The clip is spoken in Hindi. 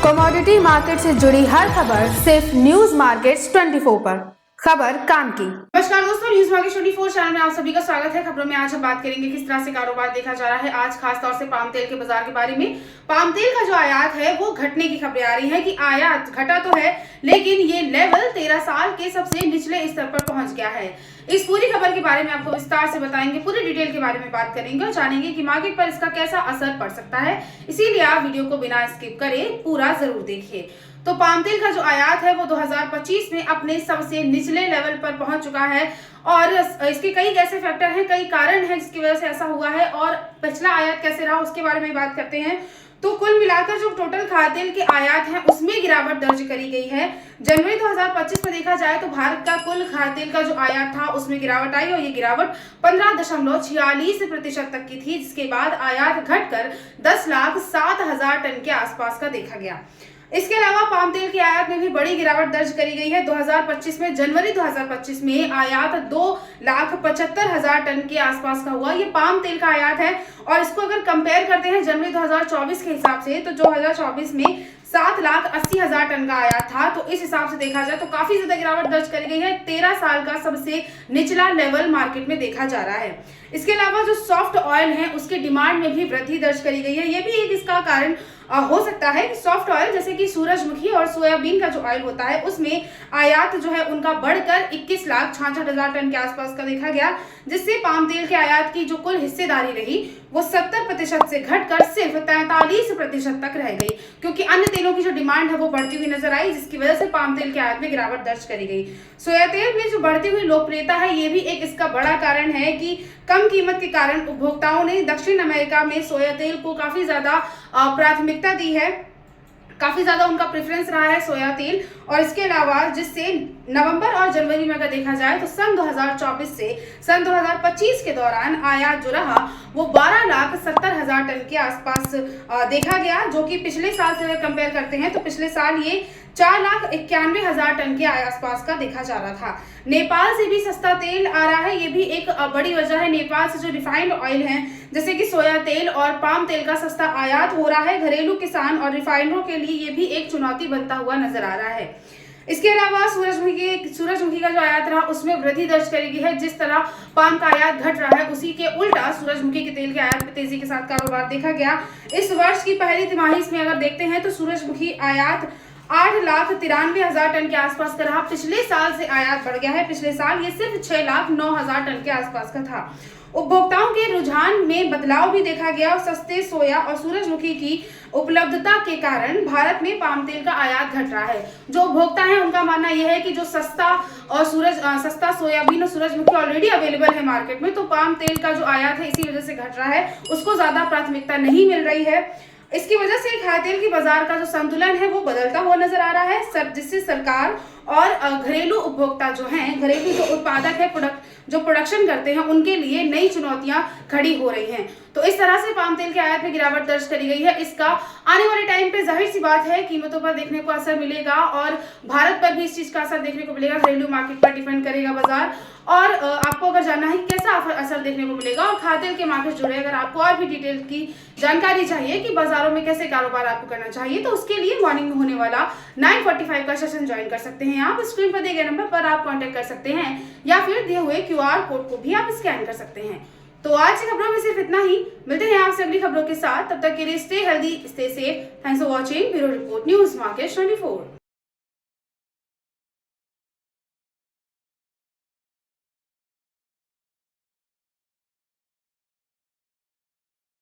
कमोडिटी मार्केट से जुड़ी हर खबर सिर्फ न्यूज मार्केट्स 24 पर। खबर काम की। नमस्कार दोस्तों, न्यूज मार्केट 24 चैनल में आप सभी का स्वागत है। खबरों में आज हम बात करेंगे किस तरह से कारोबार देखा जा रहा है। आज खास तौर से पाम तेल के बाजार के बारे में। पाम तेल का जो आयात है वो घटने की खबरें आ रही हैं कि आयात घटा तो है, लेकिन ये लेवल 13 साल के सबसे निचले स्तर पर पहुंच गया है। इस पूरी खबर के बारे में आपको विस्तार से बताएंगे, पूरी डिटेल के बारे में बात करेंगे और जानेंगे कि मार्केट पर इसका कैसा असर पड़ सकता है। इसीलिए आप वीडियो को बिना स्किप करे पूरा जरूर देखिए। तो पाम तेल का जो आयात है वो 2025 में अपने सबसे निचले लेवल पर पहुंच चुका है और इसके कई ऐसे फैक्टर हैं, कई कारण हैं जिसकी वजह से ऐसा हुआ है और पिछला आयात कैसे रहा उसके बारे में बात करते हैं। तो कुल मिलाकर जो टोटल खाद्य तेल के आयात हैं उसमें गिरावट दर्ज करी गई है। जनवरी 2025 में देखा जाए तो भारत का कुल खाद्य तेल का जो आयात था उसमें गिरावट आई और ये गिरावट 15.46% तक की थी, जिसके बाद आयात घटकर 10,07,000 टन के आसपास का देखा गया। इसके अलावा पाम तेल की आयात में भी बड़ी गिरावट दर्ज करी गई है। 2025 में जनवरी 2025 में आयात 2,75,000 टन के आसपास का हुआ। ये पाम तेल का आयात है और इसको अगर कंपेयर करते हैं जनवरी 2024 के हिसाब से तो 2024 में 7,80,000 टन का आयात था। तो इस हिसाब से देखा जाए तो काफी ज्यादा गिरावट दर्ज करी गई है। 13 साल का सबसे निचला लेवल मार्केट में देखा जा रहा है। इसके अलावा जो सॉफ्ट ऑयल है उसके डिमांड में भी वृद्धि दर्ज करी गई है। ये भी एक इसका कारण हो सकता है कि सॉफ्ट ऑयल जैसे कि सूरजमुखी और सोयाबीन का जो ऑयल होता है उसमें आयात जो है उनका बढ़कर 21,66,000 टन के आसपास का देखा गया, जिससे पाम तेल के आयात की जो कुल हिस्सेदारी रही वो 70% से घटकर सिर्फ 43% तक रह गई, क्योंकि अन्य तेलों की जो डिमांड है वो बढ़ती हुई नजर आई, जिसकी वजह से पाम तेल के आयात में गिरावट दर्ज करी गई। सोया तेल में जो बढ़ती हुई लोकप्रियता है ये भी एक इसका बड़ा कारण है कि कम कीमत के कारण उपभोक्ताओं ने दक्षिण अमेरिका में सोया तेल को काफी ज्यादा प्राथमिकता दी है, काफी ज्यादा उनका प्रेफरेंस रहा है सोया तेल। और इसके अलावा जिससे नवंबर और जनवरी में अगर देखा जाए तो सन 2024 से सन 2025 के दौरान आयात जो रहा वो 12,70,000 टन के आसपास देखा गया, जो कि पिछले साल से अगर कंपेयर करते हैं तो पिछले साल ये 4,91,000 टन के आसपास का देखा जा रहा था। नेपाल से भी सस्ता तेल आ रहा है, ये भी एक बड़ी वजह है। नेपाल से जो रिफाइंड ऑयल है जैसे कि सोया तेल और पाम तेल का सस्ता आयात हो रहा है, घरेलू किसान और रिफाइनरों के लिए ये भी एक चुनौती बनता हुआ नजर आ रहा है। इसके अलावा सूरजमुखी का जो आयात रहा उसमें वृद्धि दर्ज करी गई है। जिस तरह पाम का आयात घट रहा है उसी के उल्टा सूरजमुखी के तेल के आयात में तेजी के साथ कारोबार देखा गया। इस वर्ष की पहली तिमाही में अगर देखते हैं तो सूरजमुखी आयात 8,93,000 टन के आसपास का रहा। पिछले साल से आयात बढ़ गया है, पिछले साल ये सिर्फ 6,09,000 टन के आसपास का था। उपभोक्ताओं के रुझान में बदलाव भी देखा गया और सस्ते सोया और सूरजमुखी की उपलब्धता के कारण भारत में पाम तेल का आयात घट रहा है। जो उपभोक्ता हैं उनका मानना यह है कि जो सस्ता सोयाबीन और सूरजमुखी ऑलरेडी अवेलेबल है मार्केट में, तो पाम तेल का जो आयात है इसी वजह से घट रहा है, उसको ज्यादा प्राथमिकता नहीं मिल रही है। इसकी वजह से खाद्य तेल की बाजार का जो संतुलन है वो बदलता हुआ नजर आ रहा है, जिससे सरकार और घरेलू उपभोक्ता जो हैं, घरेलू जो उत्पादक है, जो प्रोडक्शन करते हैं, उनके लिए नई चुनौतियां खड़ी हो रही हैं। तो इस तरह से पाम तेल के आयात में गिरावट दर्ज करी गई है। इसका आने वाले टाइम पे जाहिर सी बात है कीमतों पर देखने को असर मिलेगा और भारत पर भी इस चीज का असर देखने को मिलेगा। घरेलू मार्केट पर डिपेंड करेगा बाजार। और आपको अगर जानना है कैसा असर देखने को मिलेगा और खाद्य तेल के मार्केट जुड़े, अगर आपको और भी डिटेल की जानकारी चाहिए कि बाजारों में कैसे कारोबार आपको करना चाहिए, तो उसके लिए मॉर्निंग में होने वाला 9:45 का सेशन ज्वाइन कर सकते हैं। आप स्क्रीन पर दिए गए नंबर पर आप कांटेक्ट कर सकते हैं या फिर दिए हुए QR कोड को भी आप स्कैन कर सकते हैं। तो आज की खबरों में सिर्फ इतना ही। मिलते हैं आपसे अगली खबरों के साथ, तब तक के लिए stay healthy, stay safe. Thanks for watching. Bureau report, news market 24।